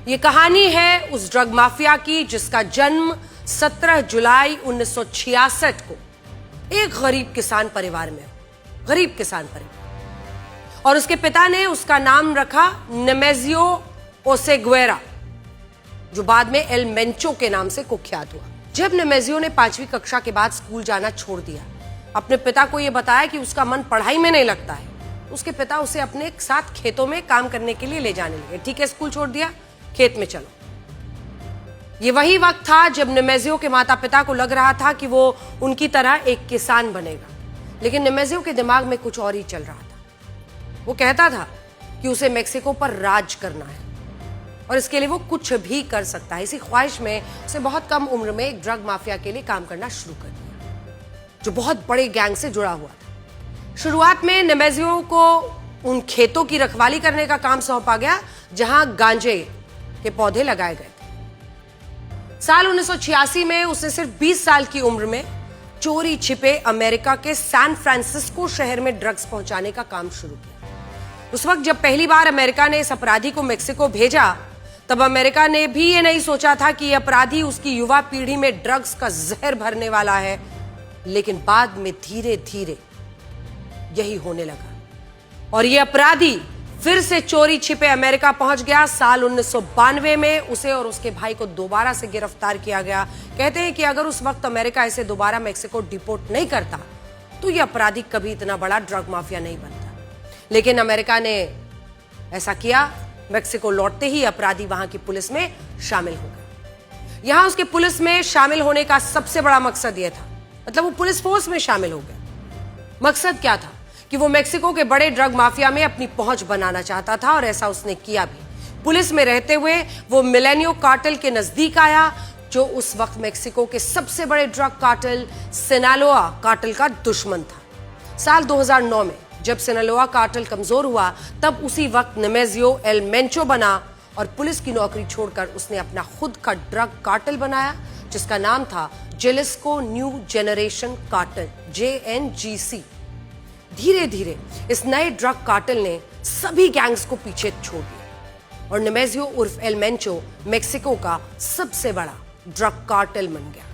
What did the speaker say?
ये कहानी है उस ड्रग माफिया की जिसका जन्म 17 जुलाई 1966 को एक गरीब किसान परिवार में, गरीब किसान परिवार, और उसके पिता ने उसका नाम रखा नेमेसियो ओसेगुएरा, जो बाद में एल मेंचो के नाम से कुख्यात हुआ। जब नेमेसियो ने 5वीं कक्षा के बाद स्कूल जाना छोड़ दिया, अपने पिता को यह बताया कि उसका मन पढ़ाई में नहीं लगता है, उसके पिता उसे अपने साथ खेतों में काम करने के लिए ले जाने लगे। ठीक है, स्कूल छोड़ दिया, खेत में चलो। ये वही वक्त था जब नेमेसियो के माता पिता को लग रहा था कि वो उनकी तरह एक किसान बनेगा, लेकिन नेमेसियो के दिमाग में कुछ और ही चल रहा था। वो कहता था कि उसे मेक्सिको पर राज करना है और इसके लिए वो कुछ भी कर सकता है। इसी ख्वाहिश में उसे बहुत कम उम्र में एक ड्रग माफिया के लिए काम करना शुरू कर दिया, जो बहुत बड़े गैंग से जुड़ा हुआ था। शुरुआत में नेमेसियो को उन खेतों की रखवाली करने का काम सौंपा गया जहां गांजे के पौधे लगाए गए थे। साल 1986 में उसने सिर्फ 20 साल की उम्र में चोरी छिपे अमेरिका के सैन फ्रांसिस्को शहर में ड्रग्स पहुंचाने का काम शुरू किया। उस वक्त जब पहली बार अमेरिका ने इस अपराधी को मेक्सिको भेजा, तब अमेरिका ने भी ये नहीं सोचा था कि यह अपराधी उसकी युवा पीढ़ी में ड्रग्स का जहर भरने वाला है। लेकिन बाद में धीरे धीरे यही होने लगा और यह अपराधी फिर से चोरी छिपे अमेरिका पहुंच गया। साल 1992 में उसे और उसके भाई को दोबारा से गिरफ्तार किया गया। कहते हैं कि अगर उस वक्त अमेरिका इसे दोबारा मेक्सिको डिपोर्ट नहीं करता तो यह अपराधी कभी इतना बड़ा ड्रग माफिया नहीं बनता। लेकिन अमेरिका ने ऐसा किया। मेक्सिको लौटते ही अपराधी वहां की पुलिस में शामिल हो गया। यहां उसके पुलिस में शामिल होने का सबसे बड़ा मकसद यह था, मतलब वो पुलिस फोर्स में शामिल हो गया। मकसद क्या था कि वो मेक्सिको के बड़े ड्रग माफिया में अपनी पहुंच बनाना चाहता था और ऐसा उसने किया भी। पुलिस में रहते हुए वो मिलेनियो कार्टेल के नजदीक आया, जो उस वक्त मेक्सिको के सबसे बड़े ड्रग कार्टेल सिनालोआ कार्टेल का दुश्मन था। साल 2009 में जब सिनालोआ कार्टेल कमजोर हुआ, तब उसी वक्त नेमेसियो एल मेंचो बना और पुलिस की नौकरी छोड़कर उसने अपना खुद का ड्रग कार्टेल बनाया, जिसका नाम था जेलिस्को न्यू जेनरेशन कार्टेल, JNGC। धीरे धीरे इस नए ड्रग कार्टेल ने सभी गैंग्स को पीछे छोड़ दिया और नेमेसियो उर्फ एल मेंचो मेक्सिको का सबसे बड़ा ड्रग कार्टेल बन गया।